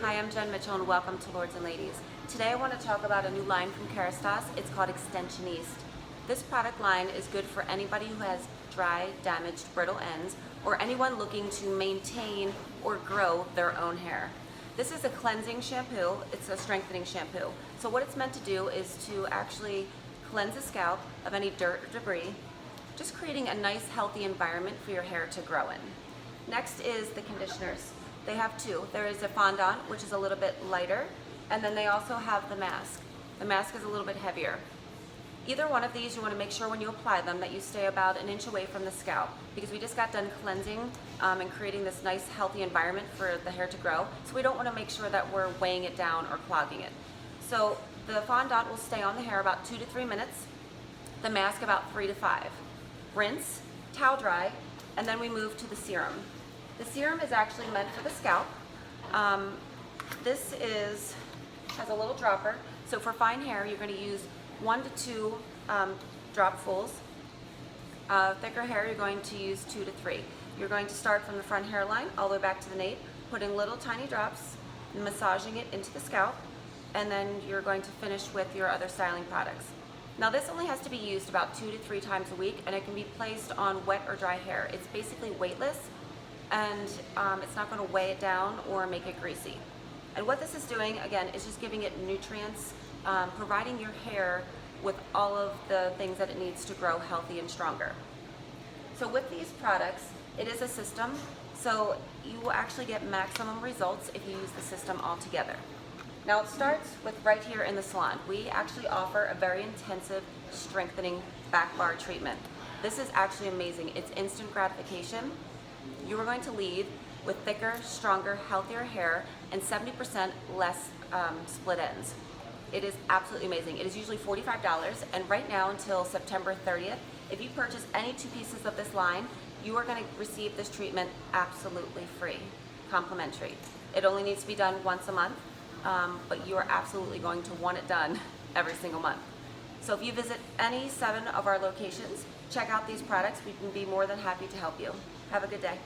Hi, I'm Jen Mitchell and welcome to Lords and Ladies. Today I want to talk about a new line from Kerastase. It's called Extensioniste. This product line is good for anybody who has dry, damaged, brittle ends, or anyone looking to maintain or grow their own hair. This is a cleansing shampoo. It's a strengthening shampoo. So what it's meant to do is to actually cleanse the scalp of any dirt or debris, just creating a nice healthy environment for your hair to grow in. Next is the conditioners. They have two. There is a fondant, which is a little bit lighter, and then they also have the mask. The mask is a little bit heavier. Either one of these, you want to make sure when you apply them that you stay about an inch away from the scalp, because we just got done cleansing and creating this nice healthy environment for the hair to grow. So we don't want to make sure that we're weighing it down or clogging it. So the fondant will stay on the hair about 2 to 3 minutes, the mask about 3 to 5. Rinse, towel dry, and then we move to the serum. The serum is actually meant for the scalp. This has a little dropper. So for fine hair, you're going to use 1 to 2 dropfuls. Thicker hair, you're going to use 2 to 3. You're going to start from the front hairline all the way back to the nape, putting little tiny drops, massaging it into the scalp, and then you're going to finish with your other styling products. Now this only has to be used about 2 to 3 times a week, and it can be placed on wet or dry hair. It's basically weightless, and it's not going to weigh it down or make it greasy. And what this is doing, again, is just giving it nutrients, providing your hair with all of the things that it needs to grow healthy and stronger. So with these products, it is a system, so you will actually get maximum results if you use the system all together. Now it starts with right here in the salon. We actually offer a very intensive strengthening back bar treatment. This is actually amazing. It's instant gratification. You are going to leave with thicker, stronger, healthier hair and 70% less split ends. It is absolutely amazing. It is usually $45, and right now until September 30th, if you purchase any 2 pieces of this line, you are going to receive this treatment absolutely free, complimentary. It only needs to be done once a month, but you are absolutely going to want it done every single month. So if you visit any 7 of our locations, check out these products. We can be more than happy to help you. Have a good day.